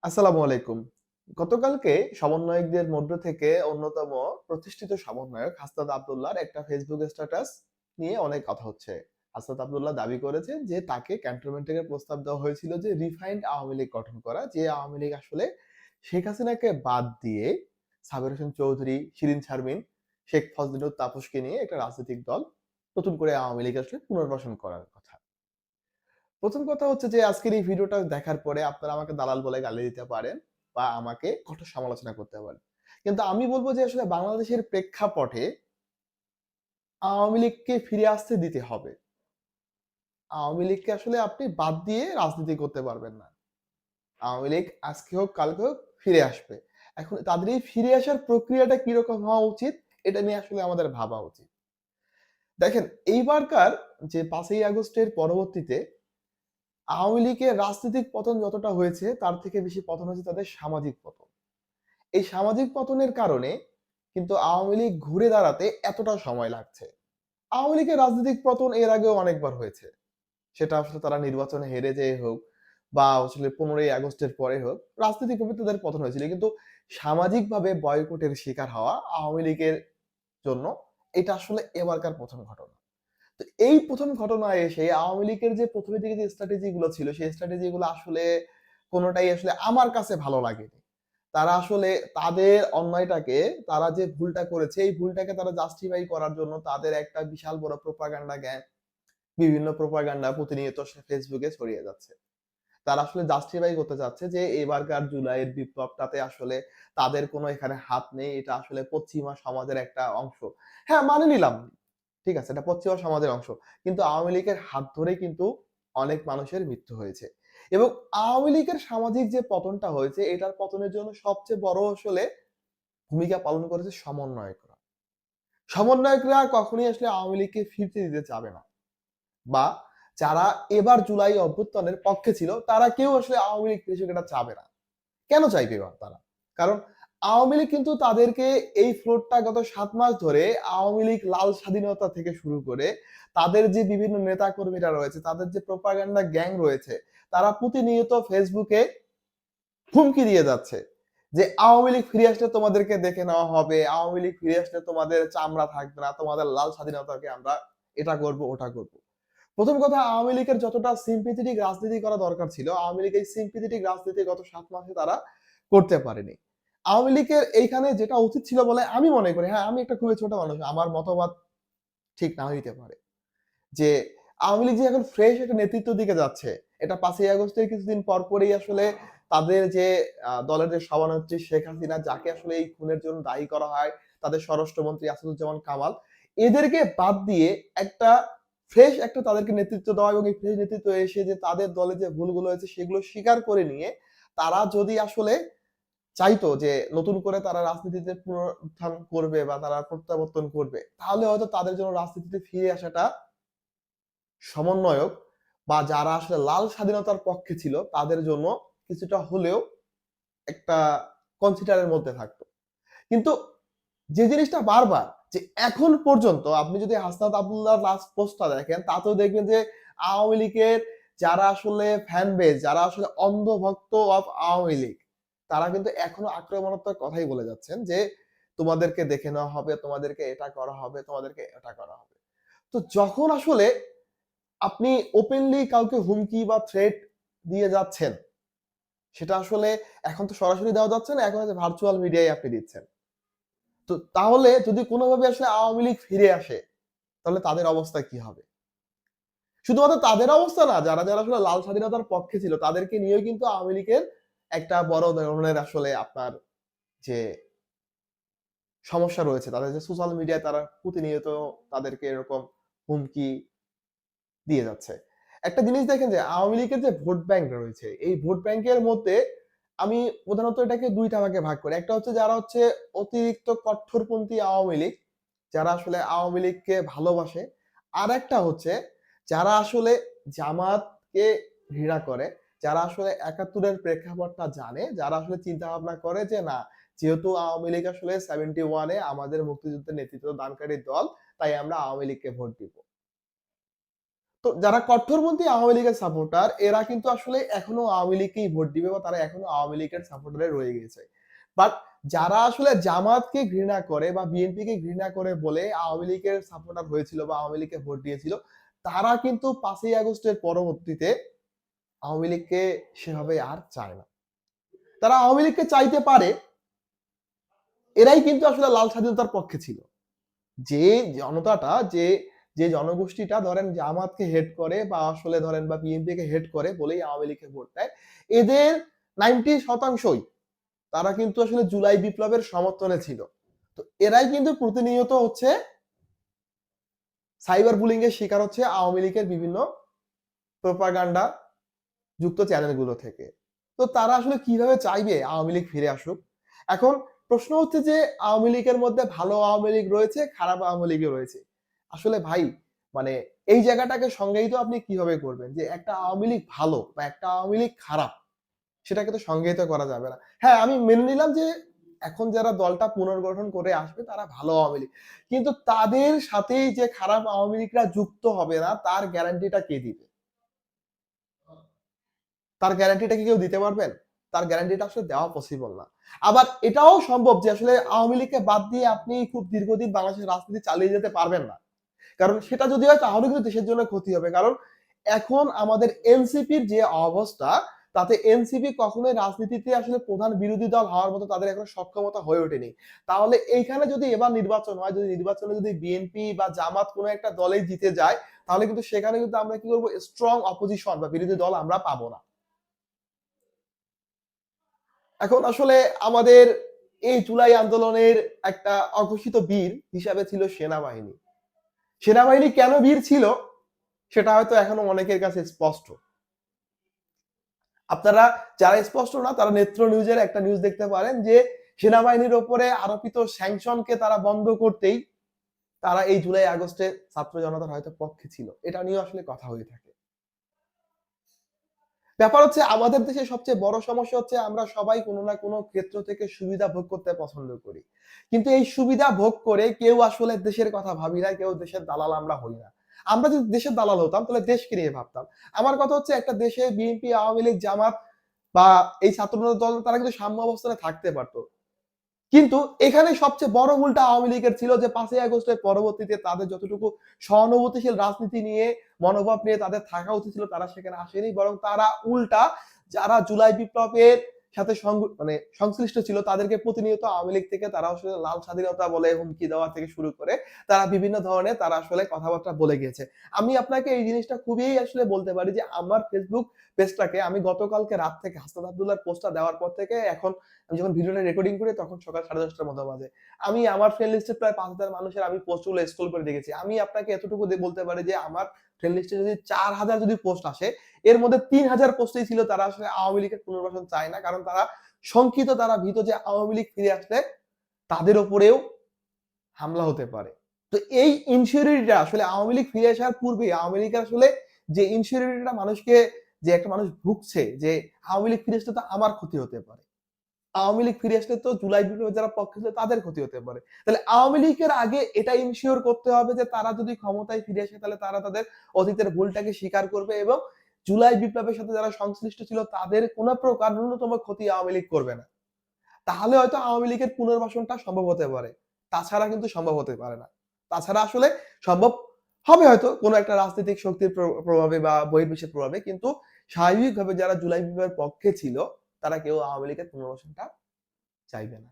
আসসালামু আলাইকুম। গতকালকে সমন্বয়কদের মধ্য থেকে অন্যতম প্রতিষ্ঠিত সমন্বয়ক হাসনাত আব্দুল্লাহর একটা ফেসবুক স্ট্যাটাস নিয়ে অনেক কথা হচ্ছে। হাসনাত আব্দুল্লাহ দাবি করেছেন যে তাকে ক্যান্টনমেন্ট থেকে প্রস্তাব দেওয়া হয়েছিল যে রিফাইন্ড আওয়ামী লীগ গঠন করা। যে আওয়ামী লীগ আসলে শেখ হাসিনাকে বাদ দিয়ে সাবের হোসেন চৌধুরী, শিরীন শারমিন, শেখ ফজলিনুর তাপসকে নিয়ে একটা রাজনৈতিক দল নতুন করে আওয়ামী লীগ আসলে পুনর্বাসন করার কথা। প্রথম কথা হচ্ছে যে আজকের এই ভিডিওটা দেখার পরে আপনারা আমাকে দালাল বলে গালি দিতে পারেন বা আমাকে কঠোর সমালোচনা করতে পারেন। কিন্তু আমি বলব যে আসলে বাংলাদেশের প্রেক্ষাপটে আওয়ামী লীগকে ফিরে আসতে দিতে হবে। আওয়ামী লীগকে আসলে আপনি বাদ দিয়ে রাজনীতি করতে পারবেন না। আওয়ামী লীগ আজকে হোক কালকে হোক ফিরে আসবে। এখন তাদের এই ফিরে আসার প্রক্রিয়াটা কিরকম হওয়া উচিত এটা নিয়ে আসলে আমাদের ভাবা উচিত। দেখেন এইবারকার যে ৫ই আগস্টের পরবর্তীতে আওয়ামী লীগের রাজনৈতিক পতন যতটা হয়েছে তার থেকে বেশি পতন হয়েছে তাদের সামাজিক পতন। এই সামাজিক পতনের কারণে কিন্তু আওয়ামী লীগ ঘুরে দাঁড়াতে এতটা সময় লাগছে। আওয়ামী লীগের রাজনৈতিক পতন এর আগেও অনেকবার হয়েছে। সেটা আসলে তারা নির্বাচনে হেরে যেয়ে হোক বা আসলে 15ই আগস্টের পরে হোক, রাজনৈতিকভাবে তাদের পতন হয়েছিল। কিন্তু সামাজিকভাবে বয়কটের শিকার হওয়া আওয়ামী লীগের জন্য এটা আসলে এবারকার ১ম ঘটনা। তো এই ১ম ঘটনায় এসে আওয়ামী লীগের যে ১ম এর দিকে যে স্ট্র্যাটেজি গুলো ছিল, সেই স্ট্র্যাটেজি গুলো আসলে কোনটাই আসলে আমার কাছে ভালো লাগেনি। তারা আসলে তাদের অন্যায়টাকে তারা যে ভুলটা করেছে, এই ভুলটাকে তারা জাস্টিফাই করার জন্য তাদের একটা বিশাল বড় প্রোপাগান্ডা গ্যাং, বিভিন্ন প্রোপাগান্ডা প্রতিনিয়ত ফেসবুকে ছড়িয়ে যাচ্ছে। তারা আসলে জাস্টিফাই করতে চাচ্ছে যে এবারকার জুলাইয়ের বিপ্লবটাতে আসলে তাদের কোনো এখানে হাত নেই। এটা আসলে পশ্চিমা সমাজের একটা অংশ। হ্যাঁ, মানে নিলাম। ঠিক আছে, এটা পশ্চিমা সমাজের অংশ। কিন্তু আওয়ামী লীগের হাত ধরেই কিন্তু অনেক মানুষের মৃত্যু হয়েছে। এবং আওয়ামী লীগের সামাজিক যে পতনটা হয়েছে, এটার পতনের জন্য সবচেয়ে বড় আসলে ভূমিকা পালন করেছে সমন্বয়করা। সমন্বয়করা কখনোই আসলে আওয়ামী লীগকে ফিরতে দিতে চাবে না। বা যারা এবার জুলাই অভ্যুত্থানের পক্ষে ছিল, তারা কেউ আসলে আওয়ামী লীগ ফিরে এটা চাবে না। কেন চাইবে এবার তারা? কারণ আওয়ামী লীগ কিন্তু তাদেরকে এই ফ্লোরটা গত ৭ মাস ধরে আওয়ামী লীগ লাল স্বাধীনতা থেকে শুরু করে তাদের যে বিভিন্ন নেতাকর্মীরা রয়েছে, তাদের যে প্রোপাগান্ডা গ্যাং রয়েছে, তারা প্রতিনিয়ত ফেসবুকে হুমকি দিয়ে যাচ্ছে যে আওয়ামী লীগ ফিরে আসলে তোমাদেরকে দেখে নেওয়া হবে, আওয়ামী লীগ ফিরে আসলে তোমাদের চামড়া থাকবে না, তোমাদের লাল স্বাধীনতাকে আমরা এটা করব ওটা করব। প্রথম কথা, আওয়ামী লীগের যতটা সিম্পেথেটিক রাজনীতি করা দরকার ছিল, আওয়ামী লীগ এই সিম্পেথেটিক রাজনীতি গত ৭ মাসে তারা করতে পারেনি। আওয়ামী লীগের এইখানে যেটা উচিত ছিল বলে আমি মনে করি, হ্যাঁ, আমি একটা খুবই ছোট মানুষ, আমার মতবাদ ঠিক নাও হইতে পারে। যে আওয়ামী লীগ যে এখন ফ্রেশ একটা নেতৃত্বের দিকে যাচ্ছে, এটা ৫ই আগস্টের কিছুদিন পরপরই আসলে তাদের যে দলের যে সভানেত্রী শেখ হাসিনা, যাকে আসলে এই খুনের জন্য দায়ী করা হয়, তাদের স্বরাষ্ট্রমন্ত্রী আসাদুজ্জামান কামাল, এদেরকে বাদ দিয়ে একটা ফ্রেশ একটা তাদেরকে নেতৃত্ব দেওয়া এবং এই ফ্রেশ নেতৃত্ব এসে যে তাদের দলে যে ভুলগুলো হয়েছে সেগুলো স্বীকার করে নিয়ে তারা যদি আসলে চাইতো যে নতুন করে তারা রাজনীতিতে পুনরুত্থান করবে বা তারা প্রত্যাবর্তন করবে, তাহলে হয়তো তাদের জন্য রাজনীতিতে ফিরে আসাটা সমন্বয়ক বা যারা আসলে লাল স্বাধীনতার পক্ষে ছিল তাদের জন্য কিছুটা হলেও একটা কনসিডারের মধ্যে থাকতো। কিন্তু যে জিনিসটা বারবার যে এখন পর্যন্ত আপনি যদি হাসনাত আব্দুল্লাহর লাস্ট পোস্টটা দেখেন, তাতেও দেখবেন যে আওয়ামী লীগের যারা আসলে ফ্যান বেস, যারা আসলে অন্ধভক্ত অফ আওয়ামী লীগ, তারা কিন্তু এখনো আক্রমণাত্মক কথাই বলে যাচ্ছেন যে তোমাদেরকে দেখে নেওয়া হবে, তোমাদেরকে এটা করা হবে, তোমাদেরকে এটা করা হবে। তো যখন আসলে আপনি ওপেনলি কাউকে হুমকি বা থ্রেট দিয়ে যাচ্ছেন, সেটা আসলে এখন তো সরাসরি দেওয়া যাচ্ছে না, এখন হচ্ছে ভার্চুয়াল মিডিয়ায় আপনি দিচ্ছেন। তো তাহলে যদি কোনোভাবে আসলে আওয়ামী লীগ ফিরে আসে, তাহলে তাদের অবস্থা কি হবে? শুধুমাত্র তাদের অবস্থা না, যারা আসলে লাল স্বাধীনতার পক্ষে ছিল, তাদেরকে নিয়েও কিন্তু আওয়ামী লীগের একটা বড় ধরনের আসলে আপনার যে সমস্যা রয়েছে, তাদের যে সোশ্যাল মিডিয়ায় তারা প্রতিনিয়ত তাদেরকে এরকম হুমকি দিয়ে যাচ্ছে। একটা জিনিস দেখেন যে আওয়ামী লীগের যে ভোট ব্যাংক রয়েছে, এই ভোট ব্যাংকের মধ্যে আমি প্রধানত এটাকে ২ টা ভাগে ভাগ করি। একটা হচ্ছে যারা হচ্ছে অতিরিক্ত কট্টরপন্থী আওয়ামী লীগ, যারা আসলে আওয়ামী লীগকে ভালোবাসে। আরেকটা হচ্ছে যারা আসলে জামাতকে ঘৃণা করে, যারা আসলে ৭১ এর প্রেক্ষাপটটা জানে, যারা আসলে চিন্তা ভাবনা করে যে না, যেহেতু আওয়ামী লীগ আসলে ৭১ এ আমাদের মুক্তিযুদ্ধের নেতৃত্ব দানকারী দল, তাই আমরা আওয়ামী লীগকে ভোট দিব। তো যারা কট্টরপন্থী আওয়ামী লীগের সাপোর্টার এরা কিন্তু আসলে এখনো আওয়ামী লীগকেই ভোট দিবে বা তারা এখনো আওয়ামী লীগের সাপোর্টারে রয়ে গেছে। বাট যারা আসলে জামাতকে ঘৃণা করে বা বিএনপিকে ঘৃণা করে বলে আওয়ামী লীগের সাপোর্টার হয়েছিল বা আওয়ামী লীগকে ভোট দিয়েছিল, তারা কিন্তু ৫ই আগস্টের পরবর্তীতে আওয়ামী লীগকে সেভাবে আর চায় না। তারা আওয়ামী লীগকে চাইতে পারে, এরাই কিন্তু আসলে লাল স্বাধীনতার পক্ষে ছিল। যে জনতাটা যে জনগোষ্ঠীটা ধরেন জামাতকে হেট করে বা আসলে ধরেন বা বিএনপিকে হেট করে বলেই আওয়ামী লীগকে ভোট দেয়, এদের 90% তারা কিন্তু আসলে জুলাই বিপ্লবের সমর্থনে ছিল। তো এরাই কিন্তু প্রতিনিয়ত হচ্ছে সাইবার বুলিং এর শিকার হচ্ছে আওয়ামী লীগের বিভিন্ন প্রোপাগান্ডা যুক্ত চ্যানেলগুলো থেকে। তো তারা আসলে কিভাবে চাইবে আওয়ামী লীগ ফিরে আসুক? এখন প্রশ্ন হচ্ছে যে আওয়ামী লীগের মধ্যে ভালো আওয়ামী লীগ রয়েছে, খারাপ আওয়ামী লীগও রয়েছে। আসলে ভাই মানে এই জায়গাটাকে সংজ্ঞায়িত আপনি কিভাবে করবেন? যে একটা আওয়ামী লীগ ভালো বা একটা আওয়ামী লীগ খারাপ সেটাকে তো সংজ্ঞায়িত করা যাবে না। হ্যাঁ, আমি মেনে নিলাম যে এখন যারা দলটা পুনর্গঠন করে আসবে তারা ভালো আওয়ামী লীগ। কিন্তু তাদের সাথেই যে খারাপ আওয়ামী লীগরা যুক্ত হবে না তার গ্যারান্টিটা কে দিবে? তার গ্যারান্টিটা কি কেউ দিতে পারবেন? তার গ্যারান্টিটা আসলে দেওয়া পসিবল না। আবার এটাও সম্ভব যে আসলে আওয়ামী লীগকে বাদ দিয়ে আপনি খুব দীর্ঘদিন বাংলাদেশের রাজনীতি চালিয়ে যেতে পারবেন না। কারণ সেটা যদি হয় তাহলে কিন্তু দেশের জন্য ক্ষতি হবে। কারণ এখন আমাদের এনসিপির যে অবস্থা তাতে এনসিপি কখনোই রাজনীতিতে আসলে প্রধান বিরোধী দল হওয়ার মতো তাদের এখনো সক্ষমতা হয়ে ওঠেনি। তাহলে এইখানে যদি এবার নির্বাচন হয়, যদি নির্বাচনে যদি বিএনপি বা জামাত কোনো একটা দলেই জিতে যায়, তাহলে কিন্তু সেখানে কিন্তু আমরা কি করব? স্ট্রং অপোজিশন বা বিরোধী দল আমরা পাবো না। এখন আসলে আমাদের এই জুলাই আন্দোলনের একটা অঘোষিত বীর হিসাবে ছিল সেনাবাহিনী। সেনাবাহিনী কেন বীর ছিল সেটা হয়তো এখনো অনেকের কাছে স্পষ্ট। আপনারা যারা স্পষ্ট না তারা নেত্র নিউজের একটা নিউজ দেখতে পারেন যে সেনাবাহিনীর উপরে আরোপিত স্যাংশনকে তারা বন্ধ করতেই তারা এই জুলাই আগস্টে ছাত্র জনতার হয়তো পক্ষে ছিল। এটা নিয়েও আসলে কথা হয়ে থাকে। ব্যাপার হচ্ছে আমাদের দেশে সবচেয়ে বড় সমস্যা হচ্ছে আমরা সবাই কোনো না কোনো ক্ষেত্র থেকে সুবিধা ভোগ করতে পছন্দ করি। কিন্তু এই সুবিধা ভোগ করে কেউ আসলে দেশের কথা ভাবি না, কেউ দেশের দালাল আমরা হই না। আমরা যদি দেশের দালাল হতাম তাহলে দেশকে নিয়ে ভাবতাম। আমার কথা হচ্ছে একটা দেশে বিএনপি, আওয়ামী লীগ, জামাত বা এই ছাত্র দল তারা কিন্তু সাম্য অবস্থানে থাকতে পারত। কিন্তু এখানে সবচেয়ে বড় ভুলটা আওয়ামী লীগের ছিল যে ৫ই আগস্টের পরবর্তীতে তাদের যতটুকু সহানুভূতিশীল রাজনীতি নিয়ে মনোভাব নিয়ে তাদের থাকা উচিত ছিল তারা সেখানে আসেনি। বরং তারা উল্টা যারা জুলাই বিপ্লবের সাথে মানে সংশ্লিষ্ট ছিল তাদেরকে প্রতিনিয়ত আওয়ামী লীগ থেকে তারা আসলে লাল স্বাধীনতা বলে হুমকি দেওয়া থেকে শুরু করে তারা বিভিন্ন ধরনের তারা আসলে কথাবার্তা বলে গিয়েছে। আমি আপনাকে এই জিনিসটা খুবই আসলে বলতে পারি যে আমার Facebook পেজটাকে আমি গতকালকে রাত থেকে হাসনাত আব্দুল্লাহর পোস্টটা দেওয়ার পর থেকে এখন আমি যখন ভিডিওটা রেকর্ডিং করি তখন সকাল 10:30টার মতো বাজে। আমি আমার ফ্রেন্ড লিস্টে প্রায় ৫,০০০ মানুষের আমি পোস্টগুলো স্ক্রল করে দেখেছি। আমি আপনাকে এতটুকু বলতে পারি যে আমার ফ্রেন্ড লিস্টে যদি ৪,০০০ যদি পোস্ট আসে, এর মধ্যে ৩,০০০ পোস্টেই ছিল তারা আসলে আওয়ামী লীগের পুনর্বাসন চায় না। কারণ তারা শঙ্কিত, তারা ভীত যে আওয়ামী লীগ ফিরে আসলে তাদের উপরেও হামলা হতে পারে। তো এই ইনসিউরিটিটা আসলে আওয়ামী লীগ ফিরে আসার পূর্বেই আওয়ামী লীগের আসলে যে ইনসিউরিটিটা মানুষকে যে একটা মানুষ ভুগছে যে আওয়ামী লীগ ফিরে আসলে তো আমার ক্ষতি হতে পারে। আওয়ামী লীগ ফিরে আসলে তো জুলাই বিপ্লবের যারা পক্ষে ছিল তাদের ক্ষতি হতে পারে। তাহলে আওয়ামী লীগের আগে এটা ইনশিওর করতে হবে যে তারা যদি ক্ষমতায় ফিরে আসে তাহলে তারা তাদের অতীতের ভুলটাকে স্বীকার করবে এবং জুলাই বিপ্লবের সাথে যারা সংশ্লিষ্ট ছিল তাদের কোন প্রকার ন্যূনতম ক্ষতি আওয়ামী লীগ করবে না। তাহলে হয়তো আওয়ামী লীগের পুনর্বাসনটা সম্ভব হতে পারে। তাছাড়া কিন্তু সম্ভব হতে পারে না। তাছাড়া আসলে সম্ভব হবে হয়তো কোন একটা রাজনৈতিক শক্তির প্রভাবে বা বহির্বিশ্বের প্রভাবে। কিন্তু স্বাভাবিকভাবে যারা জুলাই বিপ্লবের পক্ষে ছিল তারা কেউ আওয়ামী লীগের পুনর্বাসনটা চাইবে না।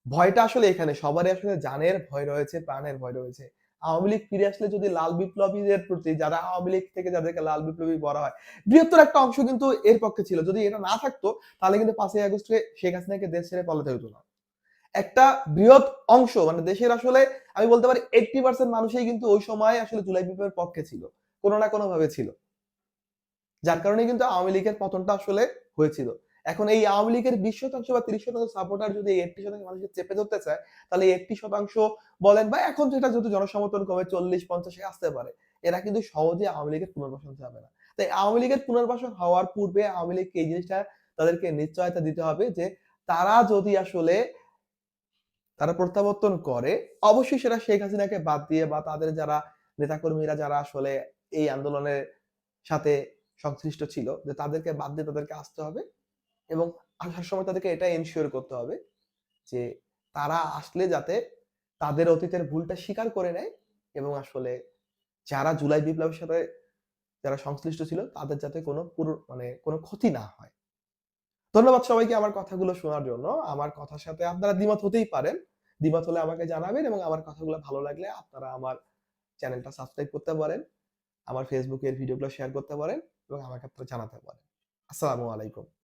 ভয়টা আসলে এখানে সবারই আসলে জানের ভয় রয়েছে, প্রাণের ভয় রয়েছে। আওয়ামী লীগ ফিরে আসলে যদি লাল বিপ্লবীদের প্রতি যারা আওয়ামী লীগ থেকে যাদেরকে লাল বিপ্লবী বলা হয়, বৃহত্তর একটা অংশ কিন্তু এর পক্ষে ছিল। যদি এটা না থাকতো তাহলে কিন্তু ৫ই আগস্টে শেখ হাসিনাকে দেশ ছেড়ে পালাতে হতো না। একটা বৃহৎ অংশ মানে দেশের আসলে আমি বলতে পারি ৮০% মানুষই কিন্তু ওই সময় আসলে জুলাই বিপ্লবের পক্ষে ছিল। কোন না কোন ভাবে ছিল। যার কারণে কিন্তু আওয়ামী লীগের পতনটা আসলে হয়েছিল। এখন এই আওয়ামী লীগের ২০% বা ৩০% সাপোর্টার যদি এই ৮০% মানুষকে চেপে ধরতে চায়, তাহলে এই ৮০% বলেন বা এখন যেটা যেহেতু জনসমর্থন কমে ৪০-৫০ এ আসতে পারে। এরা কিন্তু সহজে আওয়ামী লীগের পুনর্বাসন চাবে না। তাই আওয়ামী লীগের পুনর্বাসন হওয়ার পূর্বে আওয়ামী লীগকে এই জিনিসটা তাদেরকে নিশ্চয়তা দিতে হবে যে তারা যদি আসলে তারা প্রত্যাবর্তন করে, অবশ্যই সেটা শেখ হাসিনাকে বাদ দিয়ে বা তাদের যারা নেতাকর্মীরা যারা আসলে এই আন্দোলনের সাথে সংশ্লিষ্ট ছিল, যে তাদেরকে বাদ দিয়ে তাদেরকে আসতে হবে এবং আসার সময় তাদেরকে এটা এনশিওর করতে হবে যে তারা আসলে যাতে তাদের অতীতের ভুলটা স্বীকার করে নেয় এবং আসলে যারা জুলাই বিপ্লবের সাথে যারা সংশ্লিষ্ট ছিল তাদের যাতে কোনো ক্ষতি না হয়। ধন্যবাদ সবাইকে আমার কথাগুলো শোনার জন্য। আমার কথার সাথে আপনারা দ্বিমত হতেই পারেন। দ্বিমত হলে আমাকে জানাবেন এবং আমার কথাগুলো ভালো লাগলে আপনারা আমার চ্যানেলটা সাবস্ক্রাইব করতে পারেন। আমার Facebook এর ভিডিওগুলো শেয়ার করতে পারেন এবং আমাকে আপনারা জানাতে পারেন। আসসালামু আলাইকুম।